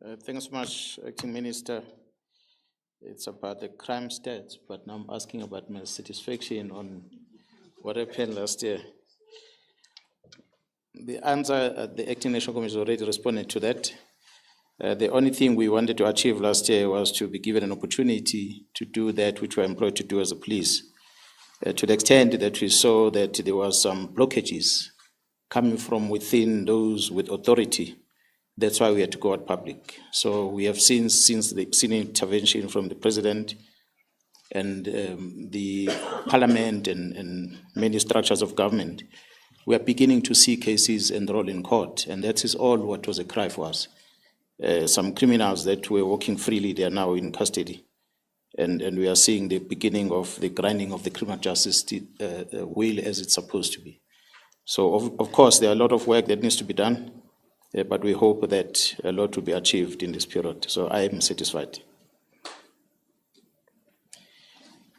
Thanks so much, Acting Minister. It's about the crime stats, but now I'm asking about my satisfaction on what happened last year. The answer, the Acting National Commission already responded to that. The only thing we wanted to achieve last year was to be given an opportunity to do that which we're employed to do as a police. To the extent that we saw that there was some blockages coming from within those with authority. That's why we had to go out public. So we have seen, since the intervention from the president and the parliament and many structures of government, we are beginning to see cases enroll in court, and that is all what was a cry for us. Some criminals that were walking freely, they are now in custody. And we are seeing the beginning of the grinding of the criminal justice wheel as it's supposed to be. So, of course, there are a lot of work that needs to be done. But we hope that a lot will be achieved in this period. So I am satisfied.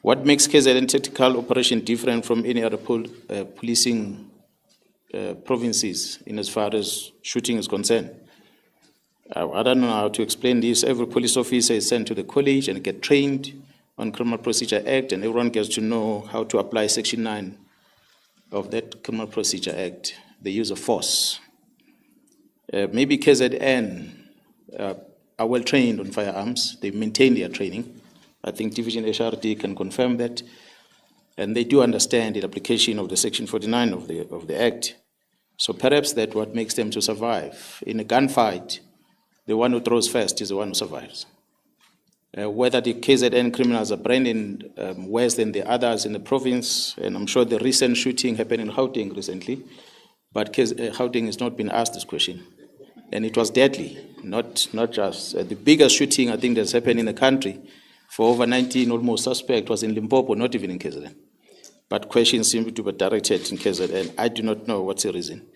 What makes KZN tactical operation different from any other policing provinces in as far as shooting is concerned? I don't know how to explain this. Every police officer is sent to the college and get trained on Criminal Procedure Act, and everyone gets to know how to apply Section 9 of that Criminal Procedure Act, the use of force. Maybe KZN are well trained on firearms. They maintain their training. I think Division HRD can confirm that. And they do understand the application of the Section 49 of the Act. So perhaps that's what makes them to survive. In a gunfight, the one who throws first is the one who survives. Whether the KZN criminals are branded worse than the others in the province, and I'm sure the recent shooting happened in Gauteng recently, but Gauteng has not been asked this question. And it was deadly, not just. The biggest shooting I think that's happened in the country for over 19 almost suspect was in Limpopo, not even in KZN. But questions seem to be directed in KZN. I do not know what's the reason.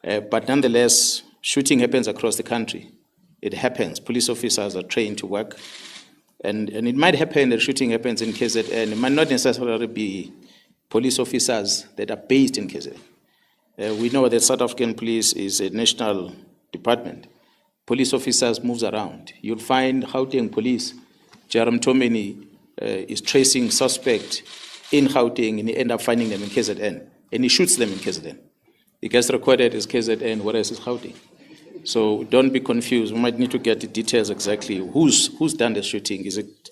But nonetheless, shooting happens across the country. It happens. Police officers are trained to work. And it might happen that shooting happens in KZN. It might not necessarily be police officers that are based in KZN. We know that South African police is a national department. Police officers moves around. You'll find Gauteng police, Jerome Tomeni is tracing suspect in Gauteng, and he end up finding them in KZN, and he shoots them in KZN. It gets recorded as KZN, whereas it's Gauteng. So don't be confused. We might need to get the details exactly. Who's done the shooting? Is it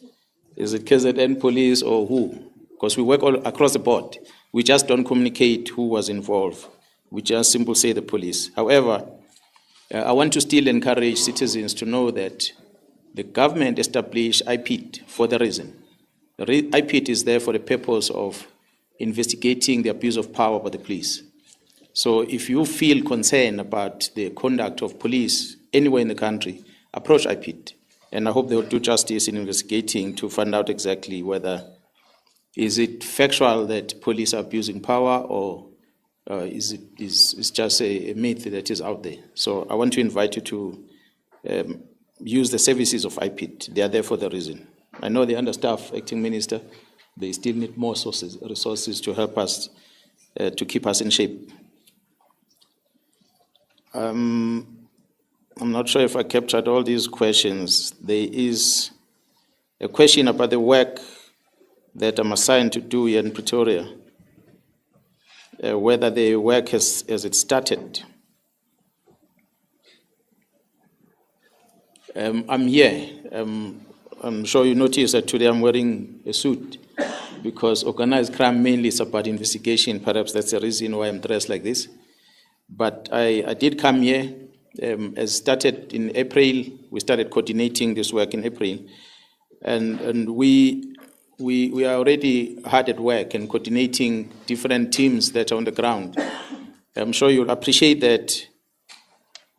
KZN police or who? Because we work all across the board. We just don't communicate who was involved. We just simply say the police. However, I want to still encourage citizens to know that the government established IPIT for the reason. The IPIT is there for the purpose of investigating the abuse of power by the police. So if you feel concerned about the conduct of police anywhere in the country, approach IPIT. And I hope they will do justice in investigating to find out exactly whether is it factual that police are abusing power, or is just a myth that is out there. So I want to invite you to use the services of IPIT. They are there for the reason. I know they're understaffed, Acting Minister. They still need more resources to help us, to keep us in shape. I'm not sure if I captured all these questions. There is a question about the work that I'm assigned to do here in Pretoria. Whether the work has it started. I'm here. I'm sure you noticed that today I'm wearing a suit because organized crime mainly is about investigation. Perhaps that's the reason why I'm dressed like this. But I did come here. As started in April, we started coordinating this work in April. And we are already hard at work and coordinating different teams that are on the ground. I'm sure you'll appreciate that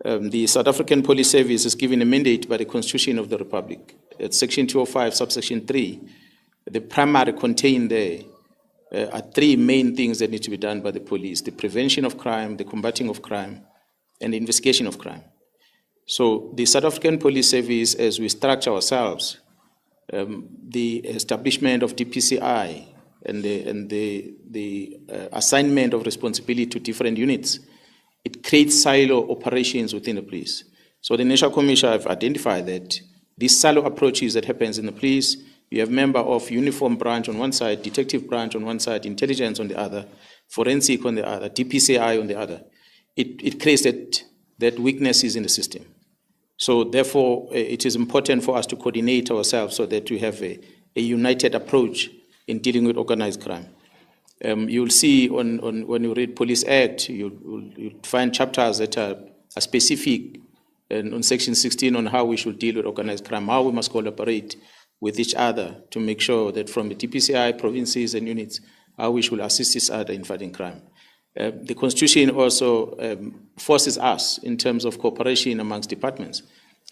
the South African Police Service is given a mandate by the Constitution of the Republic. At Section 205, subsection 3, the primary contained there are three main things that need to be done by the police: the prevention of crime, the combating of crime, and the investigation of crime. So the South African Police Service, as we structure ourselves, the establishment of DPCI and the assignment of responsibility to different units, it creates silo operations within the police. So the National Commission have identified that these silo approaches that happens in the police, you have member of uniform branch on one side, detective branch on one side, intelligence on the other, forensic on the other, DPCI on the other. It creates that weaknesses in the system. So therefore, it is important for us to coordinate ourselves so that we have a united approach in dealing with organized crime. You'll see when you read Police Act, you'll find chapters that are specific and on Section 16 on how we should deal with organized crime, how we must collaborate with each other to make sure that from the DPCI, provinces and units, how we should assist each other in fighting crime. The Constitution also forces us in terms of cooperation amongst departments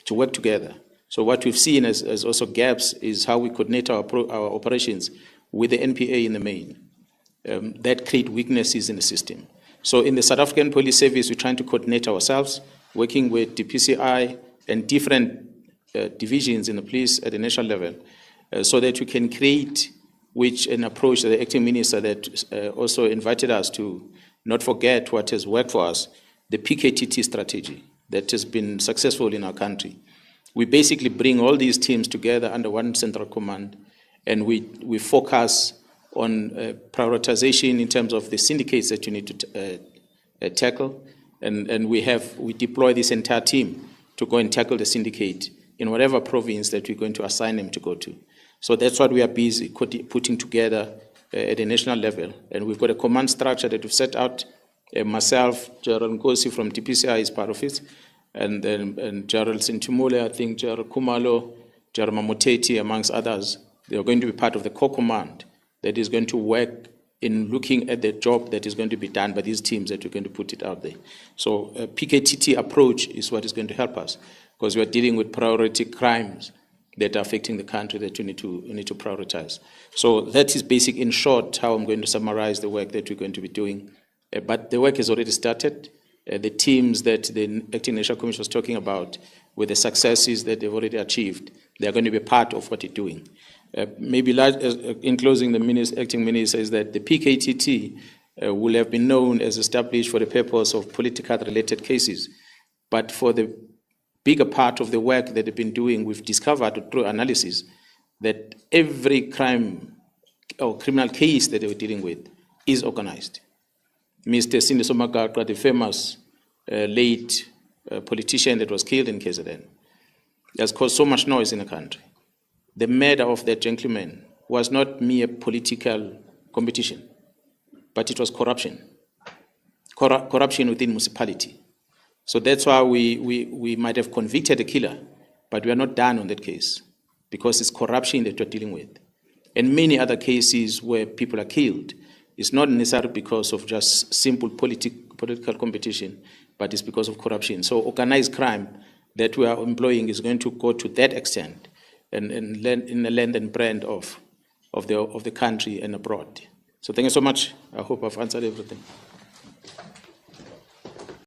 to work together. So what we've seen as also gaps is how we coordinate our operations with the NPA in the main. That create weaknesses in the system. So in the South African Police Service, we're trying to coordinate ourselves, working with DPCI and different divisions in the police at the national level, so that we can create an approach that the acting minister that also invited us to not forget what has worked for us, the PKTT strategy that has been successful in our country. We basically bring all these teams together under one central command, and we focus on prioritization in terms of the syndicates that you need to tackle, and we deploy this entire team to go and tackle the syndicate in whatever province that we're going to assign them to go to. So that's what we are busy putting together at the national level, and we've got a command structure that we've set out. Myself, Gerald Nkosi from DPCI is part of it, and Gerald Sintumule, I think Gerald Kumalo, Gerald Mamuteti, amongst others. They are going to be part of the core command that is going to work in looking at the job that is going to be done by these teams that we're going to put it out there. So a PKTT approach is what is going to help us, because we are dealing with priority crimes that are affecting the country that you need to prioritize. So that is basic, in short, how I'm going to summarize the work that we're going to be doing. But the work has already started. The teams that the Acting National Commission was talking about, with the successes that they've already achieved, they are going to be part of what they're doing. Maybe in closing, the acting minister is that the PKTT will have been known as established for the purpose of political-related cases, but for the bigger part of the work that they've been doing, we've discovered through analysis that every crime or criminal case that they were dealing with is organized. Mr. Sindiso Magagwa, the famous late politician that was killed in KZN, has caused so much noise in the country. The murder of that gentleman was not mere political competition, but it was corruption. Corruption within municipality. So that's why we might have convicted the killer, but we are not done on that case, because it's corruption that we're dealing with. And many other cases where people are killed, it's not necessarily because of just simple political competition, but it's because of corruption. So organized crime that we are employing is going to go to that extent, and in the land and brand of the country and abroad. So thank you so much. I hope I've answered everything.